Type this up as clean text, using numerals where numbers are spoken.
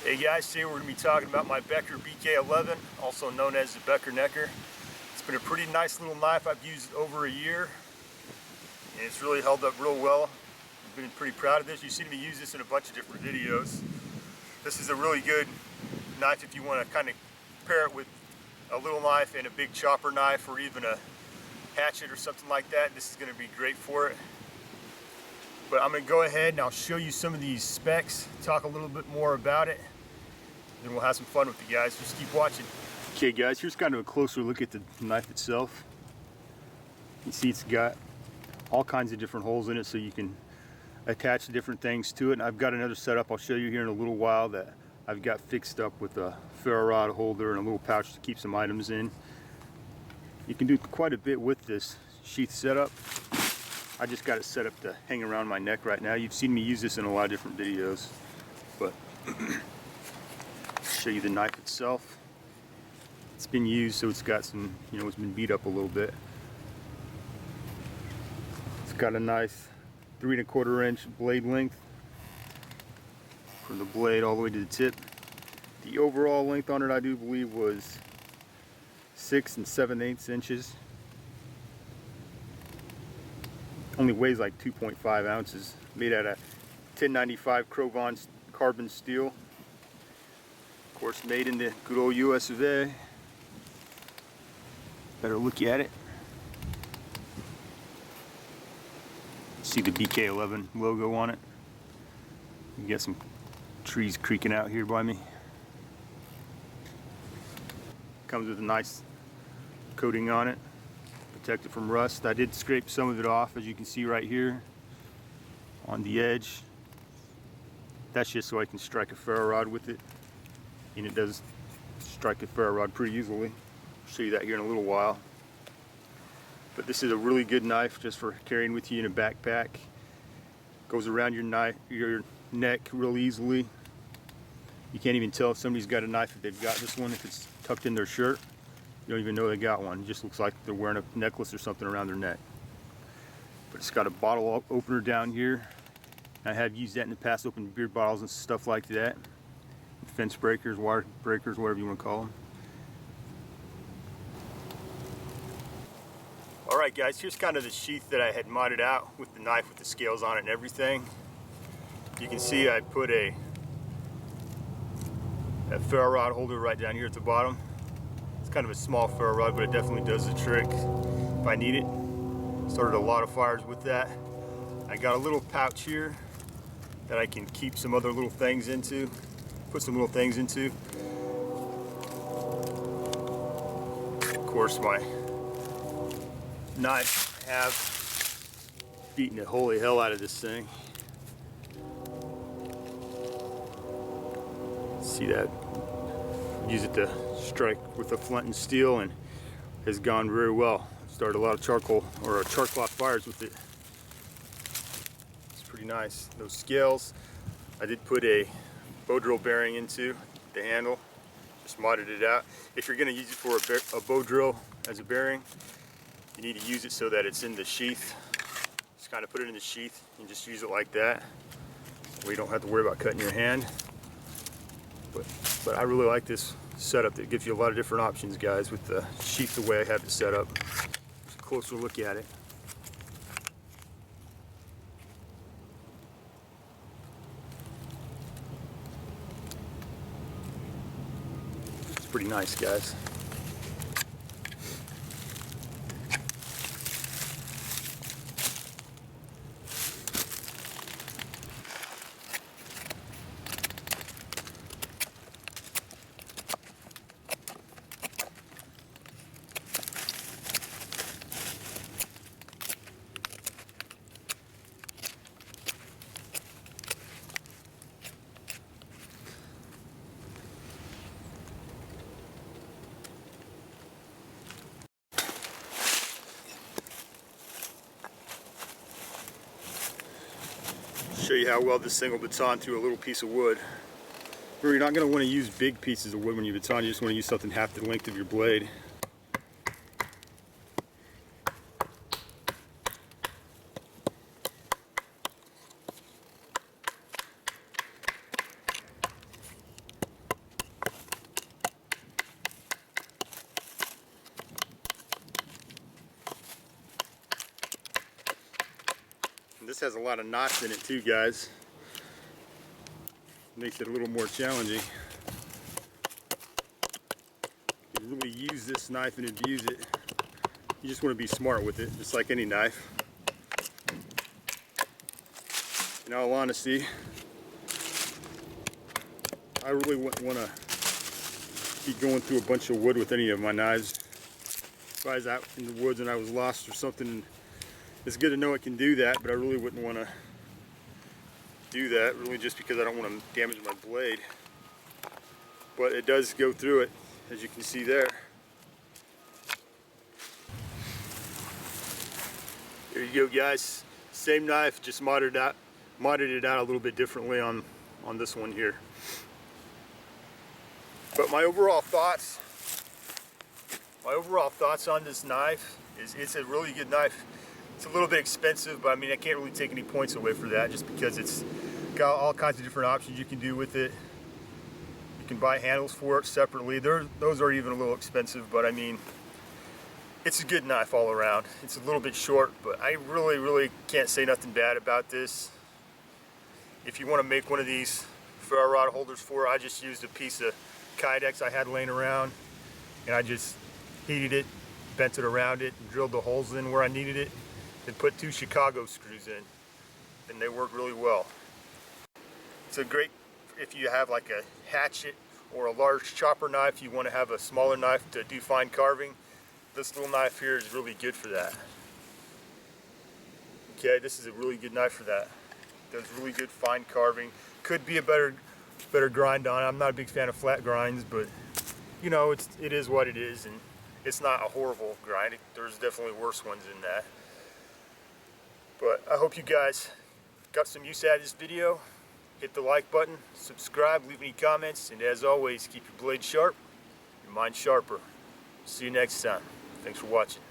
Hey guys, today we're going to be talking about my Becker BK11, also known as the Becker Necker. It's been a pretty nice little knife. I've used it over a year, and it's really held up real well. I've been pretty proud of this. You've seen me use this in a bunch of different videos. This is a really good knife if you want to kind of pair it with a little knife and a big chopper knife, or even a hatchet or something like that. This is going to be great for it. But I'm going to go ahead and I'll show you some of these specs, talk a little bit more about it. Then we'll have some fun with you guys. Just keep watching. Okay guys, here's kind of a closer look at the knife itself. You see it's got all kinds of different holes in it, so you can attach different things to it. And I've got another setup I'll show you here in a little while that I've got fixed up with a ferro rod holder and a little pouch to keep some items in. You can do quite a bit with this sheath setup. I just got it set up to hang around my neck right now. You've seen me use this in a lot of different videos, but show you the knife itself. It's been used, so it's got some, it's been beat up a little bit. It's got a nice 3 1/4 inch blade length from the blade all the way to the tip. The overall length on it, I do believe, was 6 7/8 inches. Only weighs like 2.5 ounces. Made out of 1095 Cro-van carbon steel. Of course, made in the good old US of A. Better look at it. See the BK11 logo on it. You got some trees creaking out here by me. Comes with a nice coating on it, protected from rust. I did scrape some of it off, as you can see right here on the edge. That's just so I can strike a ferro rod with it, and it does strike a ferro rod pretty easily. I'll show you that here in a little while. But this is a really good knife just for carrying with you in a backpack. Goes around your neck real easily. You can't even tell if somebody's got a knife if they've got this one, if it's tucked in their shirt. You don't even know they got one. It just looks like they're wearing a necklace or something around their neck. But it's got a bottle opener down here. I have used that in the past, opened beer bottles and stuff like that. Fence breakers, wire breakers, whatever you want to call them. Alright guys, here's kind of the sheath that I had modded out with the knife with the scales on it and everything. You can see I put a ferro rod holder right down here at the bottom. It's kind of a small ferro rod, but it definitely does the trick if I need it. Started a lot of fires with that. I got a little pouch here that I can keep some other little things into, put some little things into. Of course, my knife, I have beaten the holy hell out of this thing. See that? Use it to strike with a flint and steel, and has gone very well. Started a lot of charcoal or char cloth fires with it. It's pretty nice. Those scales, I did put a bow drill bearing into the handle. Just modded it out. If you're going to use it for a bow drill as a bearing, you need to use it so that it's in the sheath. Just kind of put it in the sheath and just use it like that, where you don't have to worry about cutting your hand. But I really like this setup that gives you a lot of different options, guys, with the sheath the way I have it set up. Just a closer look at it. It's pretty nice, guys. Show you how well this thing will baton through a little piece of wood. Remember, you're not going to want to use big pieces of wood when you baton. You just want to use something half the length of your blade. this has a lot of knots in it too, guys. Makes it a little more challenging. You really use this knife and abuse it. You just want to be smart with it, just like any knife. In all honesty, I really wouldn't want to be going through a bunch of wood with any of my knives. If I was out in the woods and I was lost or something, it's good to know it can do that, but I really wouldn't want to do that, really, just because I don't want to damage my blade. But it does go through it, as you can see there. There you go, guys. Same knife, just modded it out a little bit differently on this one here. But my overall thoughts on this knife is it's a really good knife. It's a little bit expensive, but I mean, I can't really take any points away for that, just because it's got all kinds of different options you can do with it. You can buy handles for it separately. Those are even a little expensive, but I mean, it's a good knife all around. It's a little bit short, but I really can't say nothing bad about this. If you want to make one of these ferro rod holders for it, I just used a piece of coydog I had laying around, and I just heated it, bent it around it, and drilled the holes in where I needed it, and put 2 Chicago screws in, and they work really well. It's a great, if you have like a hatchet or a large chopper knife, you want to have a smaller knife to do fine carving. This little knife here is really good for that. Okay, this is a really good knife for that. Does really good fine carving. Could be a better grind on it. I'm not a big fan of flat grinds, but you know, it is what it is, and it's not a horrible grind. There's definitely worse ones than that. But I hope you guys got some use out of this video. Hit the like button, subscribe, leave any comments, and as always, keep your blade sharp, your mind sharper. See you next time. Thanks for watching.